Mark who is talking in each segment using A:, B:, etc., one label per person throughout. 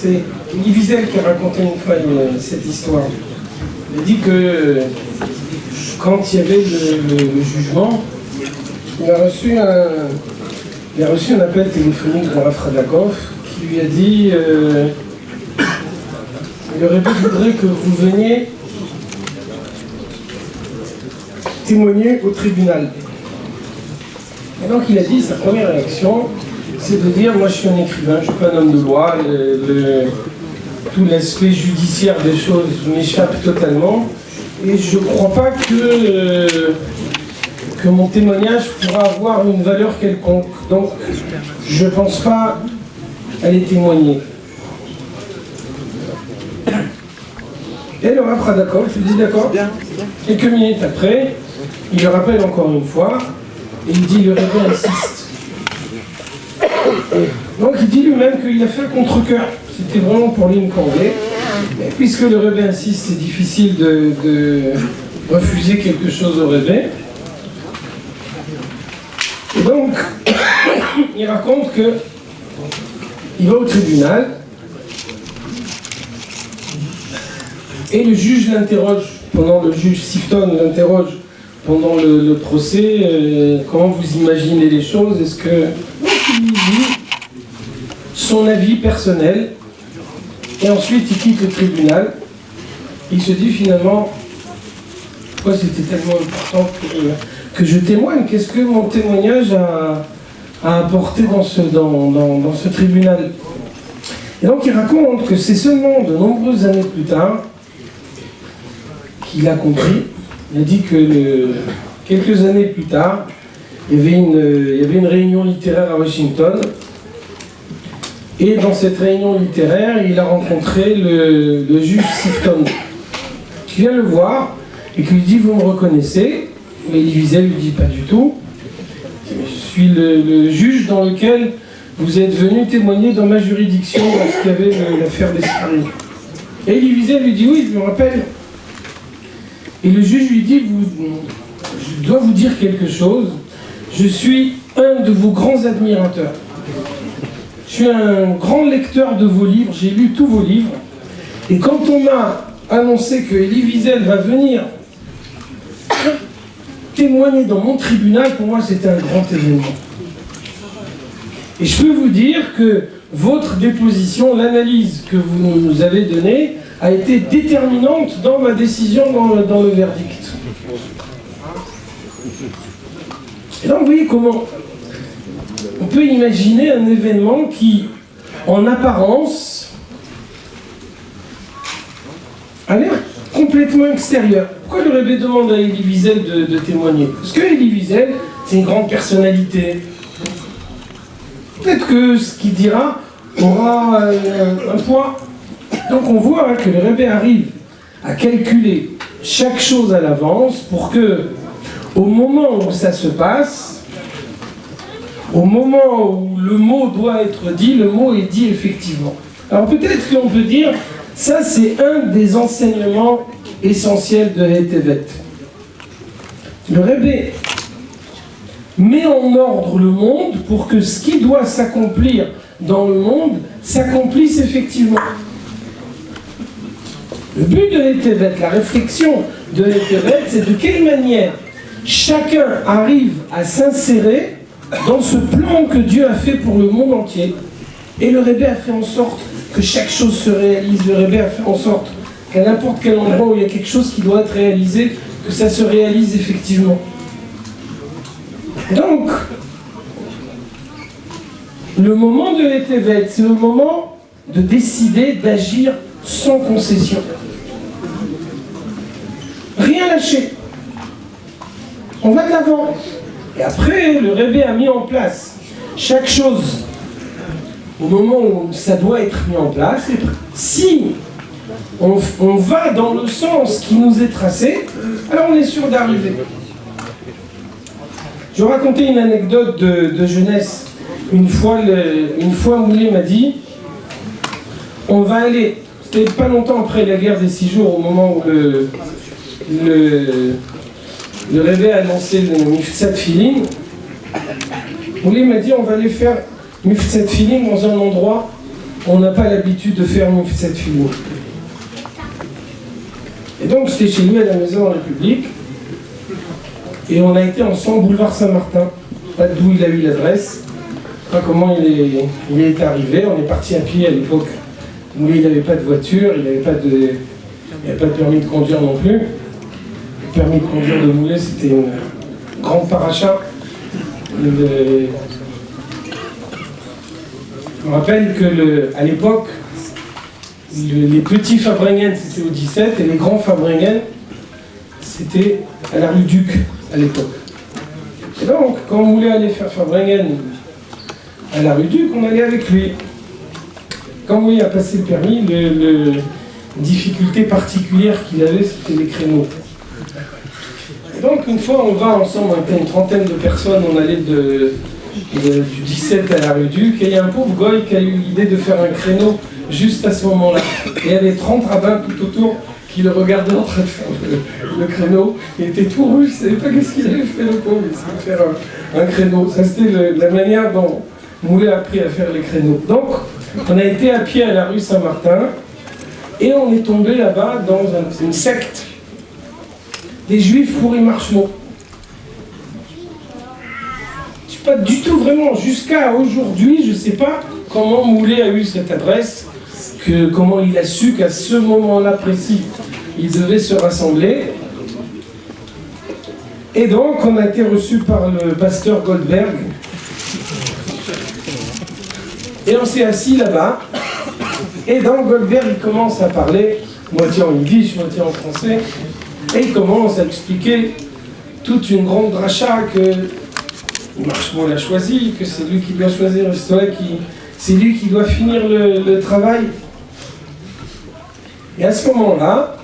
A: C'est Elie Wiesel qui a raconté une fois cette histoire. Il a dit que quand il y avait le jugement, il a reçu un appel téléphonique de Rav Radakov qui lui a dit le Rebbe voudrait que vous veniez témoigner au tribunal. Et donc il a dit, sa première réaction, c'est de dire, moi je suis un écrivain, je ne suis pas un homme de loi, tout l'aspect judiciaire des choses m'échappe totalement, et je ne crois pas que mon témoignage pourra avoir une valeur quelconque. Donc je ne pense pas aller témoigner. Et le Rav Radakov, je lui dis d'accord. Quelques minutes après, il le rappelle encore une fois, et il dit, le Rebbe insiste. Donc il dit lui-même qu'il a fait le contre-cœur. C'était vraiment pour lui une corvée. Et puisque le Rebbe insiste, c'est difficile de refuser quelque chose au Rebbe. Et donc, il raconte qu'il va au tribunal, et le juge l'interroge, le juge Sifton l'interroge pendant le procès, comment vous imaginez les choses, est-ce que... Donc il lui dit son avis personnel, et ensuite il quitte le tribunal, il se dit finalement, pourquoi c'était tellement important que je témoigne, qu'est-ce que mon témoignage a apporté dans ce tribunal. Et donc il raconte que c'est seulement de nombreuses années plus tard qu'il a compris. Il a dit que quelques années plus tard, il y avait une réunion littéraire à Washington, et dans cette réunion littéraire, il a rencontré le juge Sifton, qui vient le voir et qui lui dit, vous me reconnaissez? Mais Elie Wiesel lui dit, pas du tout. Je suis le juge dans lequel vous êtes venu témoigner dans ma juridiction lorsqu'il y avait l'affaire des Scaries. Et Elie Wiesel lui dit, oui, je me rappelle. Et le juge lui dit, je dois vous dire quelque chose, je suis un de vos grands admirateurs. Je suis un grand lecteur de vos livres, j'ai lu tous vos livres. Et quand on m'a annoncé que Elie Wiesel va venir témoigner dans mon tribunal, pour moi c'était un grand événement. Et je peux vous dire que votre déposition, l'analyse que vous nous avez donnée, a été déterminante dans ma décision dans le verdict. Et là, vous voyez comment on peut imaginer un événement qui, en apparence, a l'air complètement extérieur. Pourquoi le Rebbe demande à Elie Wiesel de témoigner? Parce que Elie Wiesel, c'est une grande personnalité. Peut-être que ce qu'il dira aura un poids. Donc on voit que le Rebbe arrive à calculer chaque chose à l'avance pour que, au moment où ça se passe, au moment où le mot doit être dit, le mot est dit effectivement. Alors peut-être qu'on peut dire, ça c'est un des enseignements essentiels de Hetevet. Le Rebbe met en ordre le monde pour que ce qui doit s'accomplir dans le monde s'accomplisse effectivement. Le but de Hetevet, la réflexion de Hetevet, c'est de quelle manière chacun arrive à s'insérer dans ce plan que Dieu a fait pour le monde entier. Et le Rebbe a fait en sorte que chaque chose se réalise. Le Rebbe a fait en sorte qu'à n'importe quel endroit où il y a quelque chose qui doit être réalisé, que ça se réalise effectivement. Donc, le moment de Hetevet, c'est le moment de décider d'agir sans concession. Rien lâcher. On va de l'avant. Et après, le Rebbe a mis en place chaque chose au moment où ça doit être mis en place. Et si on va dans le sens qui nous est tracé, alors on est sûr d'arriver. Je vais raconter une anecdote de jeunesse. Une fois, Moulé m'a dit, on va aller, c'était pas longtemps après la guerre des 6 jours, au moment où le Rebbe a lancé le Miftzat Tfilin. Moulé m'a dit, on va aller faire Miftzat Tfilin dans un endroit on n'a pas l'habitude de faire cette film. Et donc j'étais chez lui à la Maison en République, et on a été ensemble boulevard Saint-Martin, pas d'où il a eu l'adresse, pas comment il est arrivé. On est parti à pied à l'époque. Moulay, il n'avait pas de voiture, il n'avait pas de permis de conduire non plus. Le permis de conduire de Moulay, c'était un grand paracha. Je me rappelle qu'à l'époque, les petits Fabringen, c'était au 17, et les grands Fabringen, c'était à la rue Duc, à l'époque. Et donc, quand on voulait aller faire Fabringen à la rue Duc, on allait avec lui. Quand Moulay a passé le permis, la difficulté particulière qu'il avait, c'était les créneaux. Et donc, une fois, on va ensemble, on était une trentaine de personnes, on allait du 17 à la rue Duc, et il y a un pauvre goy qui a eu l'idée de faire un créneau juste à ce moment-là. Et il y avait 30 rabbins tout autour qui le regardaient en train de faire le créneau. Il était tout rouge, je ne savais pas qu'est-ce qu'il avait fait le pauvre, il savait faire un créneau. Ça, c'était la manière dont Moulay a appris à faire les créneaux. Donc, on a été à pied à la rue Saint-Martin, et on est tombé là-bas dans une secte des Juifs pour Marchemont. Je ne sais pas du tout vraiment, jusqu'à aujourd'hui, je ne sais pas comment Moulay a eu cette adresse, comment il a su qu'à ce moment-là précis, il devait se rassembler. Et donc, on a été reçu par le pasteur Goldberg. Et on s'est assis là-bas. Et donc, Goldberg, il commence à parler, moitié en yiddish, moitié en français. Et il commence à expliquer toute une grande dracha que Marchemont l'a choisi, que c'est lui qui doit choisir l'histoire, c'est lui qui doit finir le travail. Et à ce moment-là,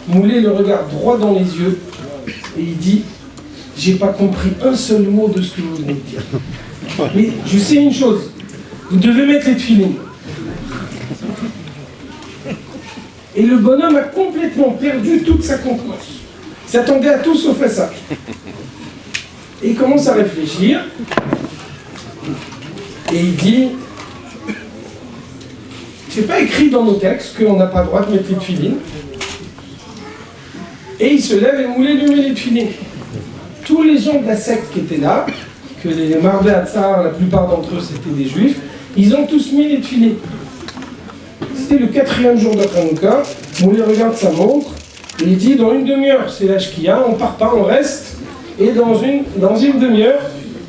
A: Moulay le regarde droit dans les yeux et il dit « J'ai pas compris un seul mot de ce que vous venez de dire. Mais je sais une chose, vous devez mettre les tefilines. » Et le bonhomme a complètement perdu toute sa contenance. Il s'attendait à tout sauf à ça. Et il commence à réfléchir. Et il dit, c'est pas écrit dans nos textes qu'on n'a pas le droit de mettre les tefilines. Et il se lève et Moulay lui met les tefilines. Tous les gens de la secte qui étaient là, que les Marbé Hatzar, la plupart d'entre eux c'était des juifs, ils ont tous mis les tefilines. C'était le 4e jour de Hanouka. Moulay regarde sa montre et il dit, dans une demi-heure, c'est l'âge qu'il y a, on part pas, on reste. Et dans une demi-heure,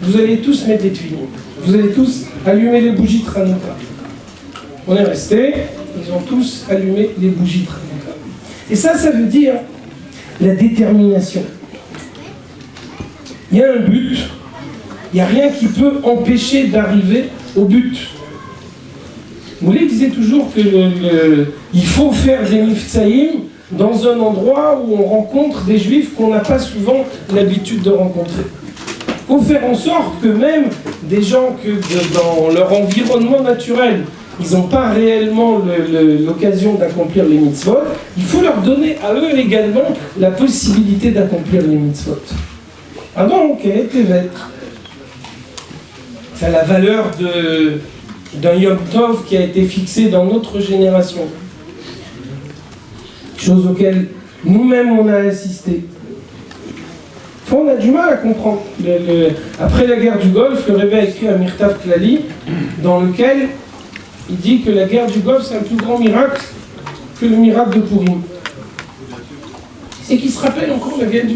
A: vous allez tous mettre les tefilines. Vous allez tous allumer les bougies de Hanouka. On est restés, ils ont tous allumé les bougies de Hanouka. Et ça veut dire la détermination. Il y a un but, il n'y a rien qui peut empêcher d'arriver au but. Moulay disait toujours qu'il faut faire des mifsaïm dans un endroit où on rencontre des juifs qu'on n'a pas souvent l'habitude de rencontrer. Il faut faire en sorte que même des gens que dans leur environnement naturel, ils n'ont pas réellement l'occasion d'accomplir les mitzvot, il faut leur donner à eux également la possibilité d'accomplir les mitzvot. Ah donc, Tevet, ça a la valeur d'un Yom Tov qui a été fixé dans notre génération. Chose auxquelles nous-mêmes on a assisté. On a du mal à comprendre. Après la guerre du Golfe, le Rebbe a écrit un Mirtav Klali dans lequel il dit que la guerre du Golfe c'est un plus grand miracle que le miracle de Purim. C'est qui se rappelle encore la guerre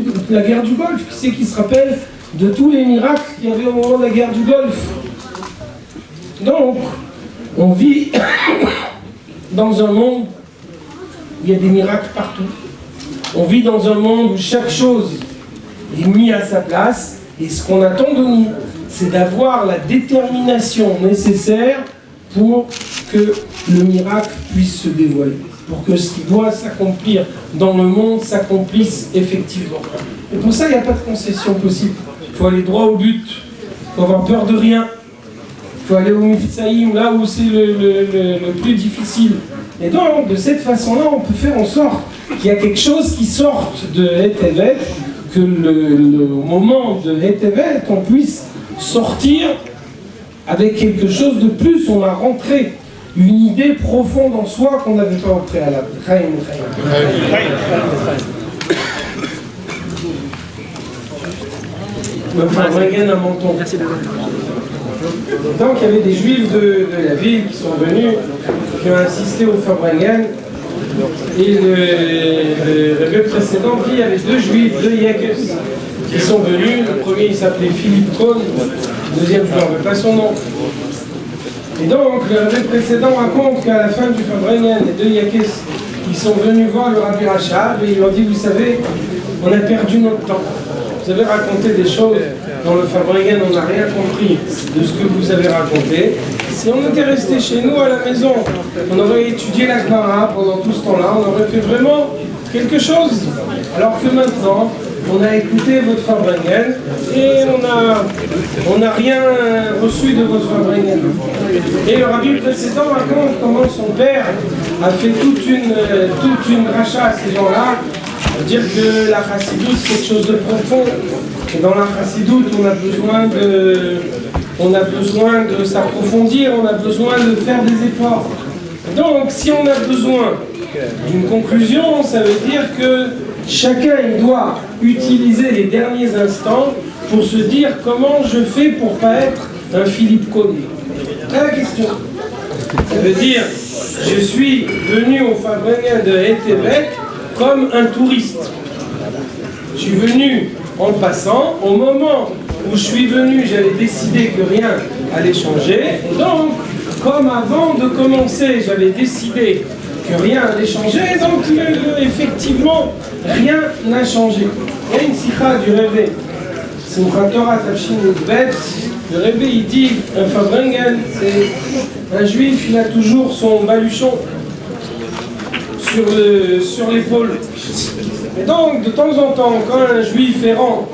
A: du Golfe? Qui c'est qui se rappelle de tous les miracles qu'il y avait au moment de la guerre du Golfe? Donc, on vit dans un monde où il y a des miracles partout. On vit dans un monde où chaque chose est mise à sa place. Et ce qu'on attend de nous, c'est d'avoir la détermination nécessaire pour que le miracle puisse se dévoiler. Pour que ce qui doit s'accomplir dans le monde s'accomplisse effectivement. Et pour ça, il n'y a pas de concession possible. Il faut aller droit au but. Il faut avoir peur de rien. Il faut aller au Mifsaïm, là où c'est le plus difficile. Et donc, de cette façon-là, on peut faire en sorte qu'il y a quelque chose qui sorte de Hetevet, que au moment de Hetevet, on puisse sortir avec quelque chose de plus. On a rentré une idée profonde en soi qu'on n'avait pas au préalable. Un menton. Donc il y avait des juifs de la ville qui sont venus, qui ont assisté au Farbrengen. Et le rebbe précédent dit il y avait deux juifs, deux Yakes, qui sont venus. Le premier il s'appelait Philippe Kohn, le deuxième je ne me rappelle pas son nom. Et donc le rebbe précédent raconte qu'à la fin du Farbrengen, les deux Yakes ils sont venus voir le Rabbi Rachab et ils lui ont dit vous savez, on a perdu notre temps. Vous avez raconté des choses dans le Farbrengen, on n'a rien compris de ce que vous avez raconté. Si on était resté chez nous à la maison, on aurait étudié la Gemara pendant tout ce temps-là, on aurait fait vraiment quelque chose. Alors que maintenant, on a écouté votre Farbrengen et on n'a rien reçu de votre Farbrengen. Et le rabbi précédent raconte comment son père a fait toute une rachat à ces gens-là. Dire que la chassidoute c'est quelque chose de profond. Et dans la chassidoute on a besoin de s'approfondir, on a besoin de faire des efforts. Donc si on a besoin d'une conclusion, ça veut dire que chacun il doit utiliser les derniers instants pour se dire comment je fais pour pas être un Philippe Kohn. C'est la question. Ça veut dire je suis venu au Farbrengen de Etebet comme un touriste. Je suis venu en passant. Au moment où je suis venu, j'avais décidé que rien allait changer. Et donc, comme avant de commencer, j'avais décidé que rien allait changer, donc effectivement, rien n'a changé. Il y a une sikha du Rebbe, Simchat Torah Tafshin Yudbet. Le Rebbe il dit, un Farbrengen, c'est un juif, il a toujours son baluchon sur l'épaule. Et donc, de temps en temps, quand un juif errant,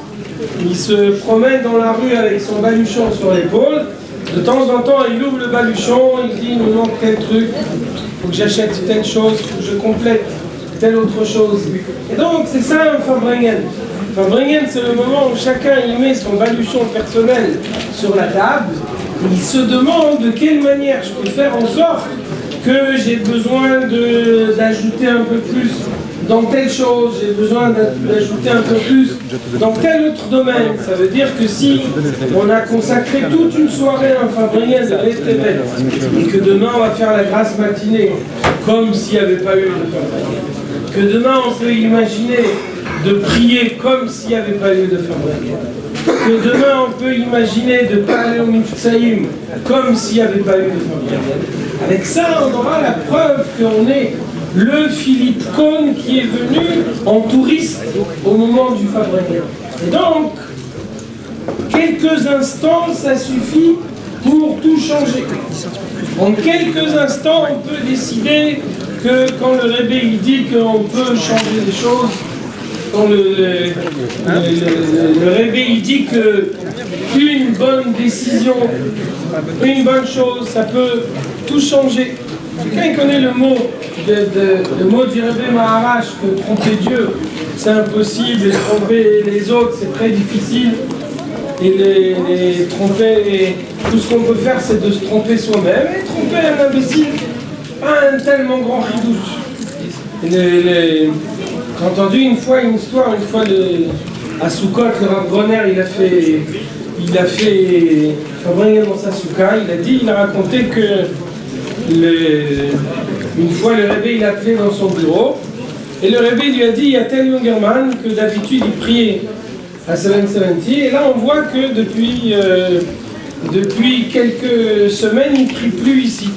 A: il se promène dans la rue avec son baluchon sur l'épaule, de temps en temps, il ouvre le baluchon, il dit, il me manque tel truc, il faut que j'achète telle chose, il faut que je complète telle autre chose. Et donc, c'est ça un Farbrengen. Farbrengen, c'est le moment où chacun y met son baluchon personnel sur la table, il se demande de quelle manière je peux faire en sorte que j'ai besoin d'ajouter un peu plus dans telle chose, j'ai besoin d'ajouter un peu plus dans tel autre domaine. Ça veut dire que si on a consacré toute une soirée à un Farbrengen de Etebet et que demain on va faire la grasse matinée comme s'il n'y avait pas eu de Farbrengen, que demain on peut imaginer de prier comme s'il n'y avait pas eu de Farbrengen, que demain on peut imaginer de parler au Mifsaïm comme s'il n'y avait pas eu de Farbrengen. Avec ça, on aura la preuve qu'on est le Philippe Kohn qui est venu en touriste au moment du Farbrengen. Et donc, quelques instants, ça suffit pour tout changer. En quelques instants, on peut décider que quand le Rebbe il dit qu'on peut changer les choses, quand le Rebbe il dit qu'une bonne décision, une bonne chose, ça peut tout changer. Quelqu'un connaît le mot du Rebbe Maharash que tromper Dieu c'est impossible et tromper les autres c'est très difficile et les tromper, tout ce qu'on peut faire c'est de se tromper soi-même et tromper un imbécile, pas un tellement grand ridouche. J'ai entendu une fois à Soukot, le Rav Bronner il a fait Farbrengen dans sa souka, il a raconté que une fois le Rebbe il a appelé dans son bureau et le Rebbe lui a dit il y a tel Jungerman que d'habitude il priait à 770 et là on voit que depuis quelques semaines il ne prie plus ici.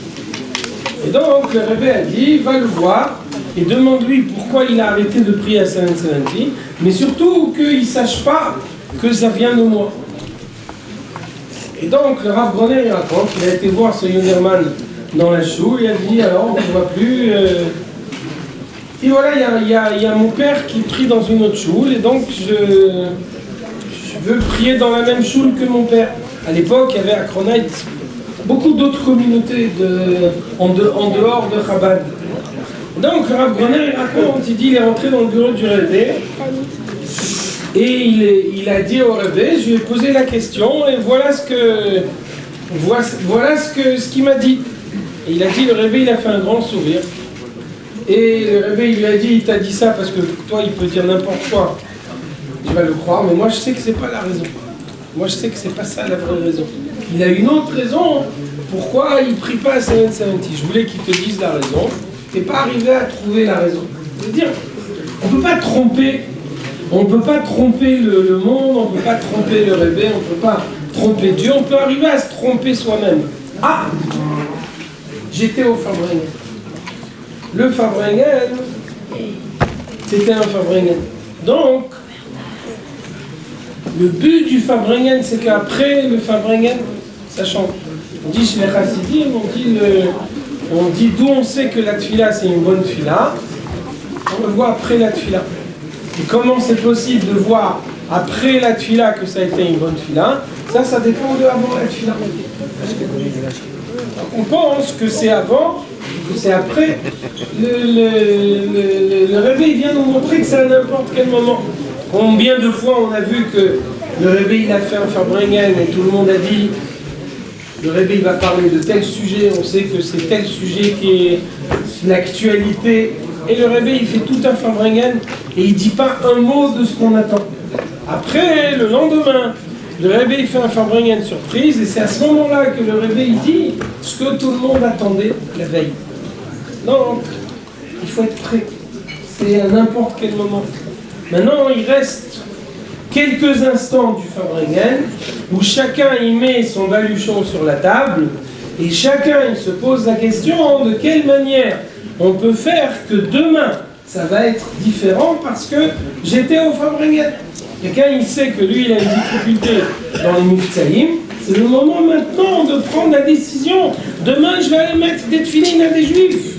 A: Et donc le Rebbe a dit va le voir et demande-lui pourquoi il a arrêté de prier à 770, mais surtout qu'il ne sache pas que ça vient de moi. Et donc le Rav Bronner il raconte qu'il a été voir ce Jungerman dans la choule, il a dit alors on ne voit plus. Et voilà, il y a mon père qui prie dans une autre choule et donc je veux prier dans la même choule que mon père. À l'époque, il y avait à Kronheit beaucoup d'autres communautés en dehors de Chabad. Donc le Rav Bronner il raconte, il dit il est rentré dans le bureau du Rebbe et il a dit au Rebbe, je lui ai posé la question et voilà ce Voilà ce qu'il m'a dit. Et il a dit, le Rebbe, il a fait un grand sourire. Et le Rebbe, il lui a dit, il t'a dit ça parce que toi, il peut dire n'importe quoi. Tu vas le croire, mais moi, je sais que c'est pas la raison. Moi, je sais que c'est pas ça la vraie raison. Il a une autre raison. Pourquoi il prie pas à 770? Je voulais qu'il te dise la raison. T'es pas arrivé à trouver la raison. C'est-à-dire, on peut pas tromper. On peut pas tromper le monde, on peut pas tromper le Rebbe, on peut pas tromper Dieu. On peut arriver à se tromper soi-même. Ah, j'étais au Fabringen. Le Fabringen, c'était un Fabringen. Donc, le but du Fabringen, c'est qu'après le Fabringen, ça change. On dit chez les Chassidim, on dit d'où on sait que la tfila c'est une bonne tfila, on le voit après la tfila. Et comment c'est possible de voir après la tfila que ça a été une bonne tfila? Ça dépend de avant la tfila. Donc on pense que c'est avant, que c'est après. Le réveil vient nous montrer que c'est à n'importe quel moment. Combien de fois on a vu que le réveil il a fait un Fabringen et tout le monde a dit le réveil va parler de tel sujet, on sait que c'est tel sujet qui est l'actualité. Et le réveil il fait tout un Fabringen et il ne dit pas un mot de ce qu'on attend. Après, le lendemain, le réveil fait un Fabringen surprise et c'est à ce moment-là que le réveil dit ce que tout le monde attendait la veille. Donc, il faut être prêt. C'est à n'importe quel moment. Maintenant, il reste quelques instants du Fabringen où chacun y met son baluchon sur la table et chacun il se pose la question de quelle manière on peut faire que demain ça va être différent parce que j'étais au Fabringen. Quelqu'un il sait que lui il a une difficulté dans les Miftaïm, c'est le moment maintenant de prendre la décision. Demain je vais aller mettre des tefilines à des juifs.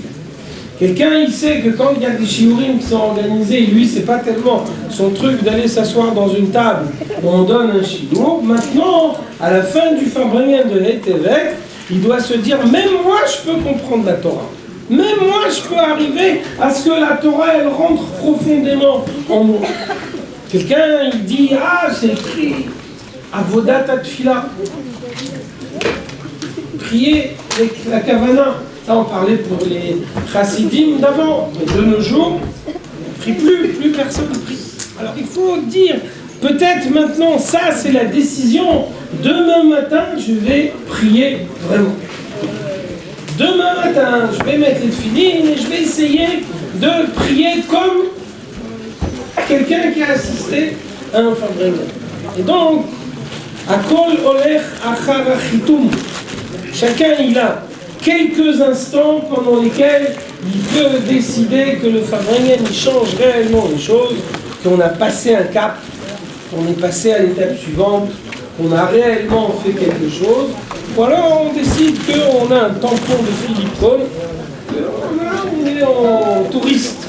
A: Quelqu'un il sait que quand il y a des shiurim qui sont organisés, lui c'est pas tellement son truc d'aller s'asseoir dans une table où on donne un shiur. Maintenant, à la fin du Fabringen de l'Etevet, il doit se dire même moi je peux comprendre la Torah. Même moi je peux arriver à ce que la Torah elle rentre profondément en moi. Quelqu'un il dit ah c'est écrit Avodat Tfila. Prier avec la Kavana. Ça, on parlait pour les chassidim d'avant, mais de nos jours, on ne prie plus personne ne prie. Alors il faut dire, peut-être maintenant, ça c'est la décision, demain matin, je vais prier vraiment. Demain matin, je vais mettre les filines et je vais essayer de prier comme quelqu'un qui a assisté à un Fabringen. Et donc, Akol Olech Achar Achitum. Chacun il a quelques instants pendant lesquels il peut décider que le Fabringen il change réellement les choses, qu'on a passé un cap, qu'on est passé à l'étape suivante, qu'on a réellement fait quelque chose, ou alors on décide qu'on a un tampon de Philippe Cône, on est en touriste,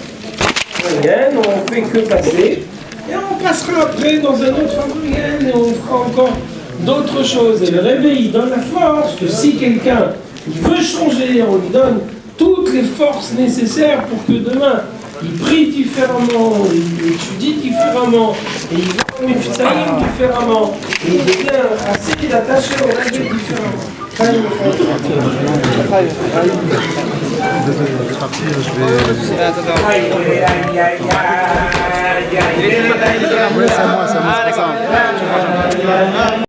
A: on fait que passer, et on passera après dans un autre Fabringen et on fera encore d'autres choses. Et le réveil donne la force que si quelqu'un il veut changer, on lui donne toutes les forces nécessaires pour que demain, il prie différemment, il étudie différemment, et il va au Miftaïm différemment, et il devient assez attaché au règle différemment.
B: Désolé de partir, je vais... Oui, c'est moi, c'est ça.